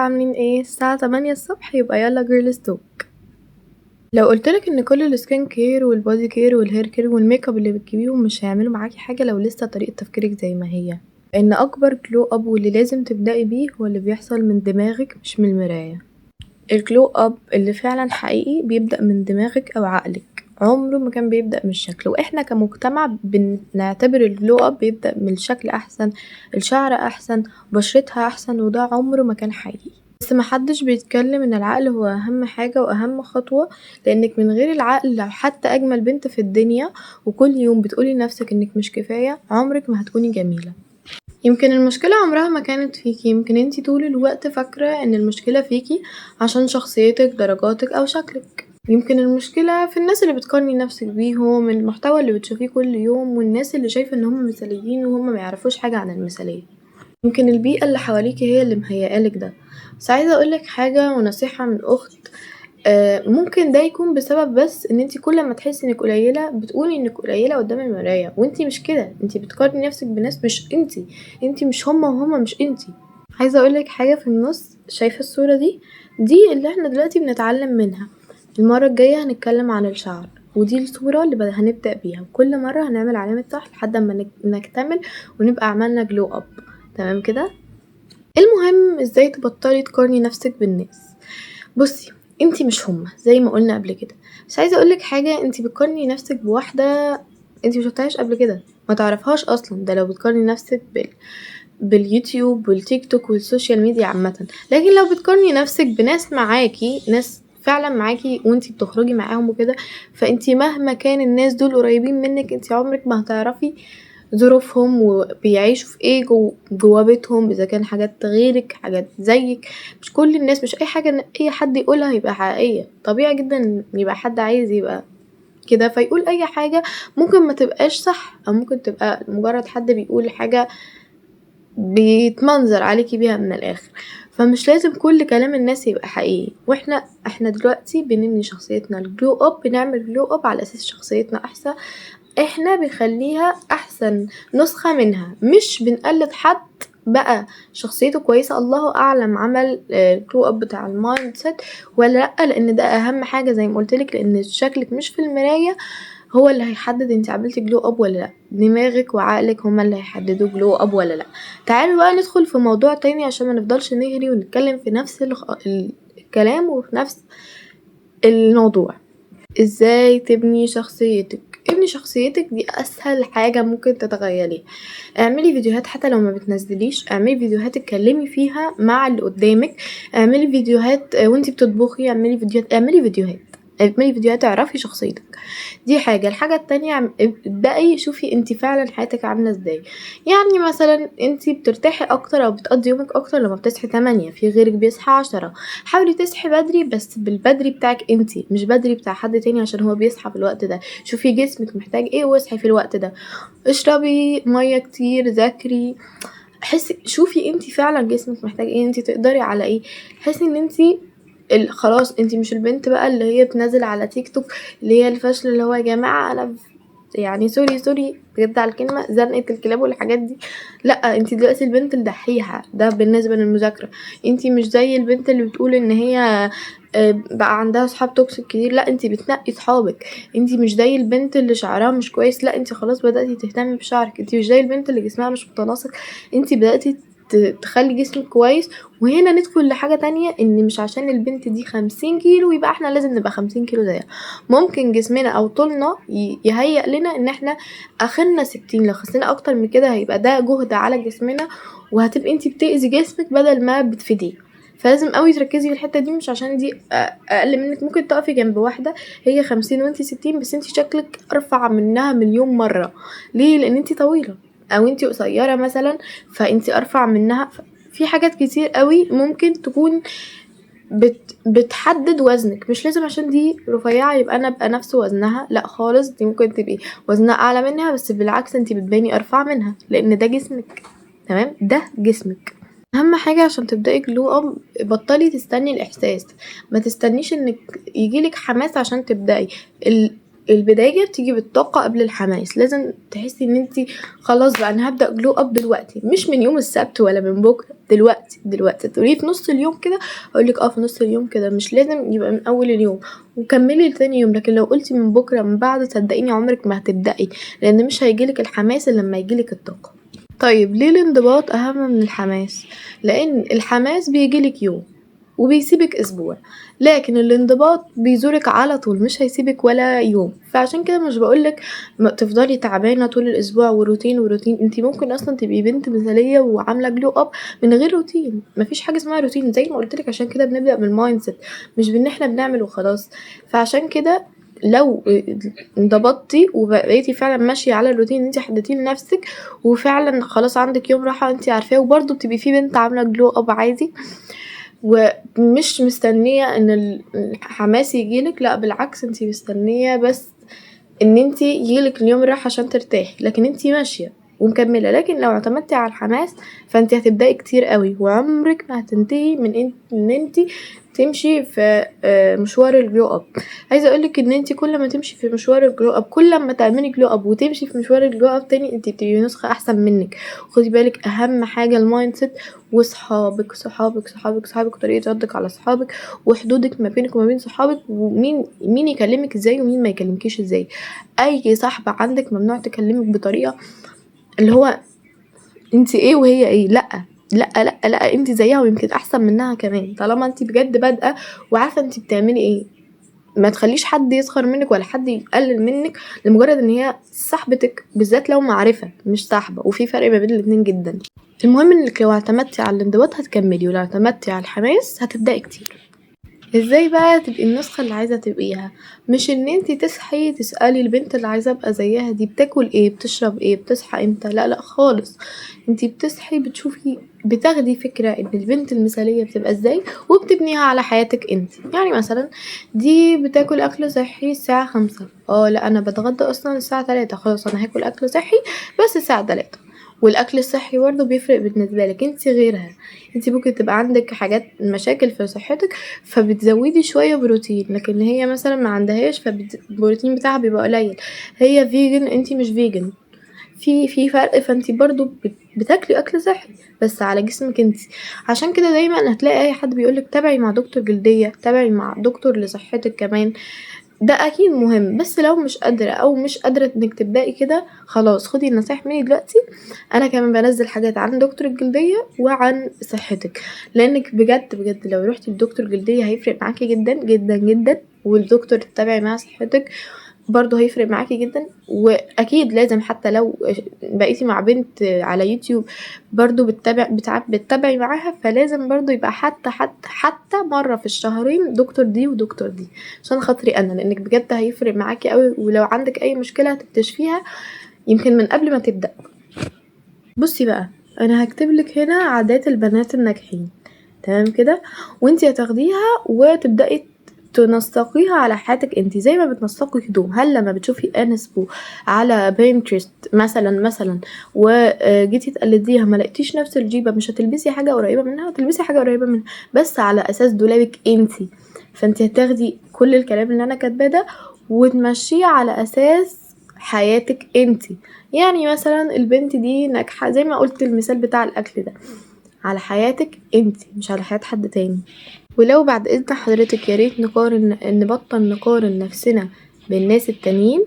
عاملين ايه؟ الساعة 8 الصبح يبقى يلا جيرلز توك. لو قلتلك ان كل السكين كير والبودي كير والهير كير والميك اب اللي بتجيبيهم مش هيعملوا معاكي حاجة لو لسه طريقة تفكيرك زي ما هي، ان اكبر جلو اب واللي لازم تبدأي بيه هو اللي بيحصل من دماغك مش من المراية. الجلو اب اللي فعلا حقيقي بيبدأ من دماغك او عقلك، عمره ما كان بيبدأ من الشكل. واحنا كمجتمع بنعتبر الجلو اب بيبدأ من الشكل احسن، الشعر احسن، بشرتها احسن، وده عمره ما كان حقيقي. بس محدش بيتكلم ان العقل هو اهم حاجة واهم خطوة، لانك من غير العقل لو حتى اجمل بنت في الدنيا وكل يوم بتقولي لنفسك انك مش كفاية، عمرك ما هتكوني جميلة. يمكن المشكلة عمرها ما كانت فيكي، يمكن انتي طول الوقت فاكرة ان المشكلة فيكي عشان شخصيتك، درجاتك او شكلك. يمكن المشكلة في الناس اللي بتقارني نفسك بيهم، المحتوى اللي بتشوفيه كل يوم، والناس اللي شايفة ان هم مثاليين وهم ما يعرفوش حاجة عن المثالية. يمكن البيئة اللي حواليكي هي اللي مهيئالك ده. بس عايزة اقولك حاجة ونصيحة من اخت، ممكن ده يكون بسبب بس ان انتي كل ما تحسي انك قليلة بتقولي انك قليلة قدام المراية، وانتي مش كده، انتي بتقارني نفسك بناس مش انتي مش هما وهما مش انتي. عايزة اقولك حاجة في النص، شايفة الصورة دي اللي احنا دلوقتي بنتعلم منها. المرة الجاية هنتكلم عن الشعر، ودي الصورة اللي هنبدأ بيها، وكل مرة هنعمل علامة صح لحد ما نكتمل ونبقى عملنا جلو اب. تمام كده؟ المهم ازاي تبطلي تقارني نفسك بالناس. بصي، انتي مش هما زي ما قلنا قبل كده، بس عايزه اقولك حاجه، انتي بتقارني نفسك بواحده انتي مشفتهاش قبل كده، ما تعرفهاش اصلا. ده لو بتقارني نفسك باليوتيوب والتيك توك والسوشيال ميديا عامه. لكن لو بتقارني نفسك بناس معاكي، ناس فعلا معاكي وانتي بتخرجي معاهم وكده، فانتي مهما كان الناس دول قريبين منك، انتي عمرك ما هتعرفي ظروفهم وبيعيشوا في ايه جوا بيتهم، اذا كان حاجات غيرك، حاجات زيك. مش كل الناس، مش اي حاجة ان اي حد يقولها يبقى حقيقية. طبيعي جدا ان يبقى حد عايز يبقى كده فيقول اي حاجة ممكن ما تبقاش صح، او ممكن تبقى مجرد حد بيقول حاجة بيتمنظر عليكي بيها من الاخر. فمش لازم كل كلام الناس يبقى حقيقي. واحنا دلوقتي بنبني شخصيتنا، الجلو اب، بنعمل جلو اب على اساس شخصيتنا احسن، احنا بنخليها احسن نسخة منها، مش بنقلد حد بقى شخصيته كويسة. الله اعلم عمل الجلو اب بتاع المايند سيت ولا لا، لان ده اهم حاجة زي ما قلتلك، لان شكلك مش في المراية هو اللي هيحدد انت عملتي جلو اب ولا لا، دماغك وعقلك هما اللي هيحددوا جلو اب ولا لا. تعالوا بقى ندخل في موضوع تاني عشان ما نفضلش نهري ونتكلم في نفس الكلام وفي نفس الموضوع. ازاي تبني شخصيتك؟ ابني شخصيتك دي اسهل حاجة ممكن تتخيليها. اعملي فيديوهات، حتى لو ما بتنزليش اعملي فيديوهات اتكلمي فيها مع اللي قدامك. اعملي فيديوهات وانتي بتطبخي، اعملي فيديوهات اعرفي شخصيتك. دي حاجة. الحاجة التانية، ابدأي شوفي انتي فعلا حياتك عاملة ازاي. يعني مثلا انتي بترتاحي اكتر او بتقضي يومك اكتر لما بتصحي 8، في غيرك بيصحى 10. حاولي تصحي بدري، بس بالبدري بتاعك انتي، مش بدري بتاع حد تاني عشان هو بيصحى في الوقت ده. شوفي جسمك محتاج ايه واصحي في الوقت ده. اشربي مية كتير، ذاكري، حسي، شوفي انتي فعلا جسمك محتاج ايه، انتي تقدري على ايه. حسي ان انتي خلاص انتي مش البنت بقى اللي هي بتنزل على تيك توك اللي هي الفاشله، اللي هو يا جماعه انا يعني سوري بجد على الكلمه، زنقه الكلاب والحاجات دي. لا، انتي دلوقتي البنت الدحيحه ده بالنسبه للمذاكره. انتي مش زي البنت اللي بتقول ان هي بقى عندها صحاب توكسيك كتير. لا، انتي بتنقي صحابك. انتي مش زي البنت اللي شعرها مش كويس، لا انتي خلاص بدأتي تهتمي بشعرك. انتي مش زي البنت اللي جسمها مش متناسق، انتي بدأتي تخلي جسمك كويس. وهنا ندخل لحاجة تانية، ان مش عشان البنت دي 50 كيلو يبقى احنا لازم نبقى 50 كيلو زيها. ممكن جسمنا او طولنا يهيأ لنا ان احنا اخرنا 60. لو خسينا اكتر من كده هيبقى ده جهد على جسمنا، وهتبقي انتي بتأذي جسمك بدل ما بتفيديه. فلازم قوي تركزي في الحتة دي، مش عشان دي اقل منك. ممكن تقفي جنب واحدة هي 50 وانتي 60، بس انتي شكلك ارفع منها مليون مرة. ليه؟ لان انتي طويلة او انتي قصيرة مثلا، فانتي ارفع منها. في حاجات كتير قوي ممكن تكون بتحدد وزنك. مش لازم عشان دي رفيعة يبقى انا ابقى نفس وزنها، لا خالص، دي ممكن تبقي وزنها اعلى منها، بس بالعكس انتي بتباني ارفع منها لان ده جسمك. تمام، ده جسمك. اهم حاجة عشان تبدأي جلو اب، بطلي تستني الاحساس. ما تستنيش انك يجيلك حماس عشان تبدأي. البداية بتيجي بالطاقة قبل الحماس. لازم تحسي ان انتي خلاص بقى انا هبدأ جلو اب دلوقتي، مش من يوم السبت ولا من بكرة، دلوقتي تقولي في نص اليوم كده، اقولك في نص اليوم كده، مش لازم يبقى من اول اليوم وكملي لتاني يوم. لكن لو قلتي من بكرة من بعد، صدقيني عمرك ما هتبدأي، لان مش هيجيلك الحماس الا لما يجيلك الطاقة. طيب ليه الانضباط اهم من الحماس؟ لان الحماس بيجيلك يوم وبيسيبك اسبوع، لكن الانضباط بيزورك على طول، مش هيسيبك ولا يوم. فعشان كده مش بقولك ما تفضلي تعبانه طول الاسبوع وروتين. انتي ممكن اصلا تبقي بنت مثاليه وعامله جلو اب من غير روتين. مفيش حاجه اسمها روتين زي ما قلتلك، عشان كده بنبدا بالمايند سيت، مش بان احنا بنعمل وخلاص. فعشان كده لو انضبطتي وبقيتي فعلا ماشيه على الروتين انتي حددتيه لنفسك، وفعلا خلاص عندك يوم راحه انتي عارفاه، وبرده بتبقي في بنت عامله جلو اب عادي ومش مستنية ان الحماس يجيلك، لا بالعكس انتي مستنية بس ان انتي يجيلك اليوم راح عشان ترتاحي، لكن انتي ماشية ومكملة. لكن لو اعتمدتي على الحماس فانتي هتبدأي كتير قوي، وعمرك ما هتنتهي من ان انتي تمشي في مشوار الجلو اب. عايزه اقولك ان انتي كل ما تمشي في مشوار الجلو اب، كل ما تعملي جلو اب وتمشي في مشوار الجلو اب تاني، انتي بتبقي نسخه احسن منك. خدي بالك اهم حاجه المايند سيت، وصحابك وطريقه ردك على صحابك، وحدودك ما بينك وما بين صحابك، ومين يكلمك ازاي ومين ما يكلمكيش ازاي. اي صاحبه عندك ممنوع تكلمك بطريقه اللي هو انت ايه وهي ايه، لا لا لا لا، انت زيها ويمكن احسن منها كمان، طالما انت بجد بادئه وعارفه انت بتعملي ايه. ما تخليش حد يسخر منك ولا حد يقلل منك لمجرد ان هي صاحبتك، بالذات لو معرفه مش صاحبه، وفي فرق ما بين الاتنين جدا. المهم انك لو اعتمدتي على الانضباط هتكملي، ولو اعتمدتي على الحماس هتبدأي كتير. ازاي بقى تبقي النسخة اللي عايزة تبقيها؟ مش ان انتي تصحي تسألي البنت اللي عايزة ابقى زيها دي بتاكل ايه، بتشرب ايه، بتصحى امتى، لا لا خالص. انتي بتصحي بتشوفي، بتاخدي فكرة ان البنت المثالية بتبقى ازاي وبتبنيها على حياتك انتي. يعني مثلا دي بتاكل اكل صحي الساعة 5، لا انا بتغدى اصلا الساعة 3، خلاص انا هاكل اكل صحي بس الساعة 3. والاكل الصحي برضه بيفرق بالنسبه لك، انت غيرها. انت ممكن تبقى عندك حاجات مشاكل في صحتك فبتزودي شويه بروتين، لكن هي مثلا ما عندهاش فالبروتين بتاعها بيبقى قليل. هي فيجن انت مش فيجن، في فرق. فانت برضو بتاكلي اكل صحي بس على جسمك انت. عشان كده دايما هتلاقي اي حد بيقولك تابعي مع دكتور جلديه، تابعي مع دكتور لصحتك كمان، ده اكيد مهم. بس لو مش قادرة او مش قادرة انك تبدأي كده، خلاص خدي النصايح مني دلوقتي. انا كمان بنزل حاجات عن دكتور الجلدية وعن صحتك، لانك بجد لو رحتي لدكتور جلدية هيفرق معاكي جدا جدا جدا، والدكتور تتابعي مع صحتك برضه هيفرق معاكي جدا. واكيد لازم حتى لو بقيتي مع بنت على يوتيوب برضه بتتابعي معاها، فلازم برضه يبقى حتى مرة في الشهرين دكتور دي ودكتور دي، عشان خاطري انا، لانك بجد هيفرق معاكي قوي. ولو عندك اي مشكلة هتكتشفيها يمكن من قبل ما تبدأ. بصي بقى، انا هكتبلك هنا عادات البنات الناجحين، تمام كده؟ وانتي هتاخديها وتبدأي تنسقيها على حياتك انتي زي ما بتنسقي هدوم. هل لما بتشوفي انسبو على بينترست مثلا وجيتي تقلديها ما لقيتيش نفس الجيبه، مش هتلبسي حاجه قريبه منها، هتلبسي حاجه قريبه منها بس على اساس دولابك انتي. فانتي هتاخدي كل الكلام اللي انا كاتباه ده وتمشيه على اساس حياتك انتي. يعني مثلا البنت دي ناجحه زي ما قلت المثال بتاع الاكل ده، على حياتك انتي مش على حياة حد تاني. ولو بعد اذن حضرتك ياريت نبطل نقارن نفسنا بالناس التانيين،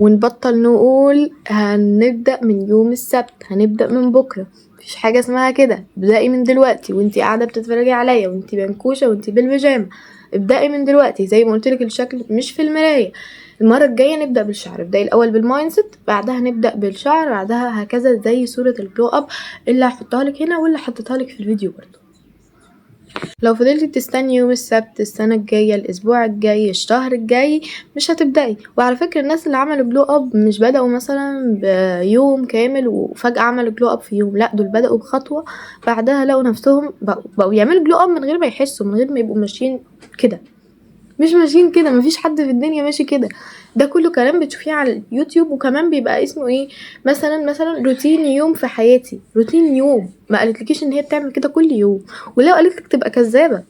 ونبطل نقول هنبدأ من يوم السبت، هنبدأ من بكرة. مفيش حاجة اسمها كده، ابدأي من دلوقتي وانتي قاعدة بتتفرجي عليا وانتي منكوشة وانتي بالبيجامة. ابدأي من دلوقتي زي ما قلتلك، الشكل مش في المراية. المرة الجاية نبدأ بالشعر، ابدأي الأول بالمايند سيت، بعدها نبدأ بالشعر، بعدها هكذا زي صورة الجلو اب اللي هحطها لك هنا واللي حطيتها لك في الفيديو برضو. لو فضلتي تستني يوم السبت، السنة الجاية، الأسبوع الجاي، الشهر الجاي، مش هتبدأي. وعلى فكرة الناس اللي عملوا جلو اب مش بدأوا مثلا بيوم كامل وفجأة عملوا جلو اب في يوم، لا دول بدأوا بخطوة، بعدها لقوا نفسهم بقوا يعملوا جلو اب من غير ما يحسوا، من غير ما يبقوا ماشيين كده. مش ماشيين كده، مفيش حد في الدنيا ماشي كده، ده كله كلام بتشوفيه على اليوتيوب. وكمان بيبقى اسمه ايه، مثلا روتين يوم في حياتي، روتين يوم. ما قالتلكيش ان هي بتعمل كده كل يوم، ولو قالتلك تبقى كذابة.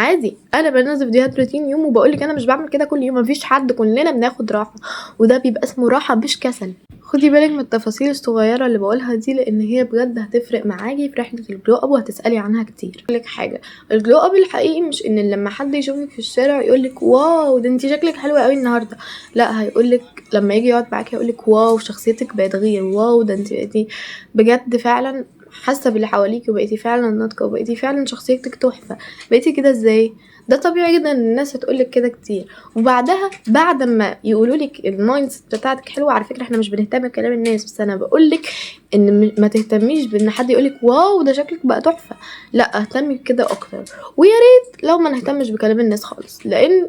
عادي انا بنزل فيديوهات روتين يوم وبقولك انا مش بعمل كده كل يوم، مفيش حد، كلنا بناخد راحه، وده بيبقى اسمه راحه مش كسل. خدي بالك من التفاصيل الصغيره اللي بقولها دي، لان هي بجد هتفرق معاكي في رحله الجلو اب وهتسالي عنها كتير. اقول لك حاجه، الجلو اب الحقيقي مش ان لما حد يشوفك في الشارع يقولك واو ده انتي شكلك حلو قوي النهارده، لا، هيقولك لما يجي يقعد معاكي هيقولك واو شخصيتك بقت غير، واو ده انتي بقيتي بجد فعلا حاسه باللي حواليكي، وبقيتي فعلا ناضجه، وبقيتي فعلا شخصيتك تحفه. بقيتي كده ازاي؟ ده طبيعي جدا ان الناس هتقولك كده كتير. وبعدها بعد ما يقولولك المايند بتاعتك حلوه، على فكره احنا مش بنهتم بكلام الناس، بس انا بقولك ان ما تهتميش بان حد يقولك واو ده شكلك بقى تحفه، لا اهتمي بكده اكتر. ويا ريت لو ما نهتمش بكلام الناس خالص، لان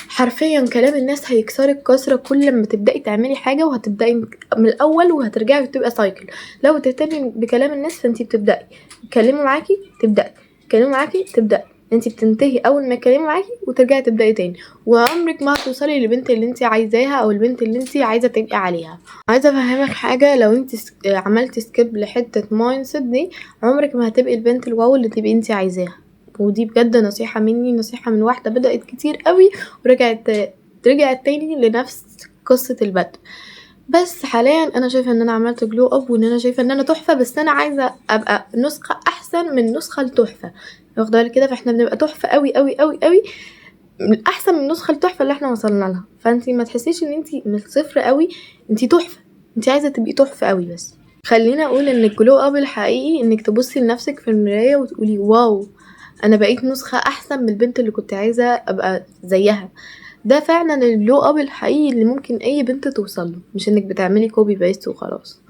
حرفيا كلام الناس هيكسرك كسرة كل ما تبدأي تعملي حاجة، وهتبدأي من الأول وهترجعي تبقى سايكل. لو تهتمي بكلام الناس فانتي بتبدأي يتكلموا معاكي، تبدأي يتكلموا معاكي، تبدأي، انتي بتنتهي اول ما يتكلموا معاكي وترجعي تبدأي تاني، وعمرك ما هتوصلي للبنت اللي انتي عايزاها او البنت اللي انتي عايزة تبقي عليها. عايزة افهمك حاجة، لو انتي عملتي سكيب لحتة مايند دي، عمرك ما هتبقي البنت الواو اللي تبقي انتي عايزاها. ودي بجد نصيحة مني، نصيحة من واحدة بدأت كتير قوي رجعت تاني لنفس قصة البدء. بس حاليا انا شايفة ان انا عملت جلو اب، وان انا شايفة ان انا تحفة، بس انا عايزة ابقى نسخة احسن من نسخة التحفة، واخده بالك كده؟ فاحنا بنبقى تحفة قوي قوي قوي قوي، احسن من النسخة التحفة اللي احنا وصلنا لها. فانتي ما تحسيش ان انتي من الصفر قوي، انتي تحفة، انتي عايزة تبقي تحفة قوي. بس خلينا اقول ان الجلو اب الحقيقي انك تبصي لنفسك في المراية وتقولي واو انا بقيت نسخة احسن من البنت اللي كنت عايزة ابقى زيها. ده فعلا الجلو اب الحقيقي اللي ممكن اي بنت توصله، مش انك بتعملي كوبي بايست وخلاص.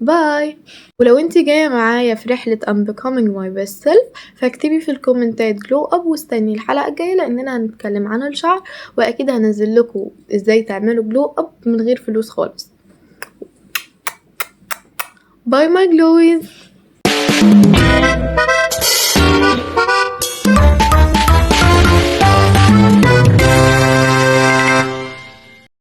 باي. ولو انتي جاية معايا في رحلة I'm becoming my best self، فاكتبي في الكومنتات جلو اب واستني الحلقة الجاية، لاننا هنتكلم عن الشعر، واكيد هنزل لكم ازاي تعملوا جلو اب من غير فلوس خالص. باي ماي جلويز.